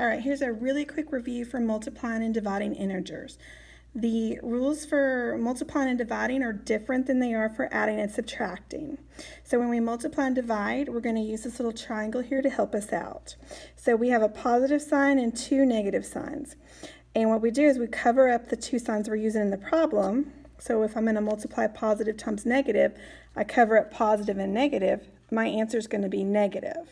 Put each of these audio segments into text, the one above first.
All right, here's a really quick review for multiplying and dividing integers. The rules for multiplying and dividing are different than they are for adding and subtracting. So when we multiply and divide, we're going to use this little triangle here to help us out. So we have a positive sign and two negative signs. And what we do is we cover up the two signs we're using in the problem. So if I'm going to multiply positive times negative, I cover up positive and negative. My answer is going to be negative.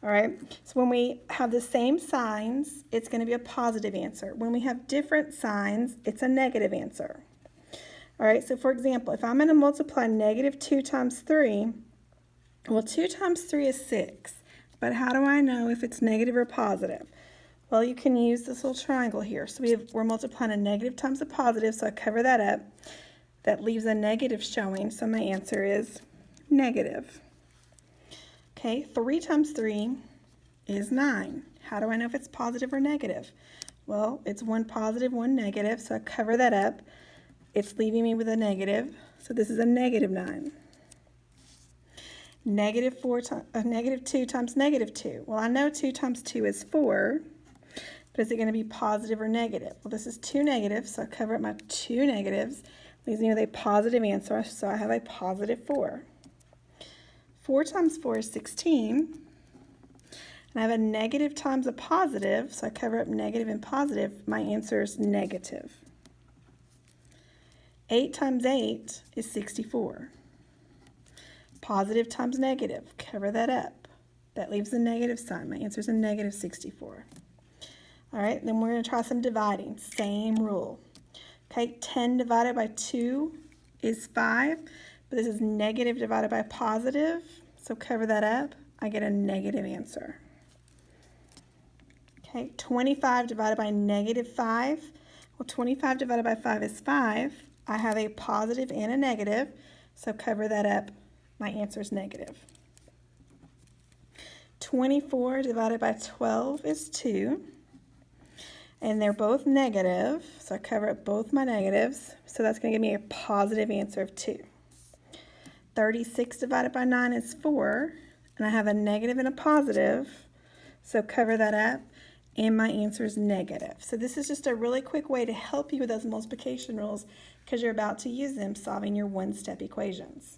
All right, so when we have the same signs, it's going to be a positive answer. When we have different signs, it's a negative answer. All right, so for example, if I'm going to multiply negative 2 times 3, well, 2 times 3 is 6. But how do I know if it's negative or positive? Well, you can use this little triangle here. So we're multiplying a negative times a positive, so I cover that up. That leaves a negative showing, so my answer is negative. Okay, 3 times 3 is 9. How do I know if it's positive or negative? Well, it's one positive, one negative, so I cover that up. It's leaving me with a negative, so this is a negative 9. Negative 2 times negative 2. Well, I know 2 times 2 is 4, but is it going to be positive or negative? Well, this is 2 negatives, so I cover up my 2 negatives. Leaves me with a positive answer, so I have a positive 4. 4 times 4 is 16, and I have a negative times a positive, so I cover up negative and positive. My answer is negative. 8 times 8 is 64. Positive times negative, cover that up. That leaves a negative sign. My answer is a negative 64. All right, then we're going to try some dividing. Same rule. Okay, 10 divided by 2 is 5. But this is negative divided by positive, so cover that up. I get a negative answer. Okay, 25 divided by negative 5. Well, 25 divided by 5 is 5. I have a positive and a negative, so cover that up. My answer is negative. 24 divided by 12 is 2. And they're both negative, so I cover up both my negatives. So that's going to give me a positive answer of 2. 36 divided by 9 is 4, and I have a negative and a positive, so cover that up, and my answer is negative. So this is just a really quick way to help you with those multiplication rules because you're about to use them solving your one-step equations.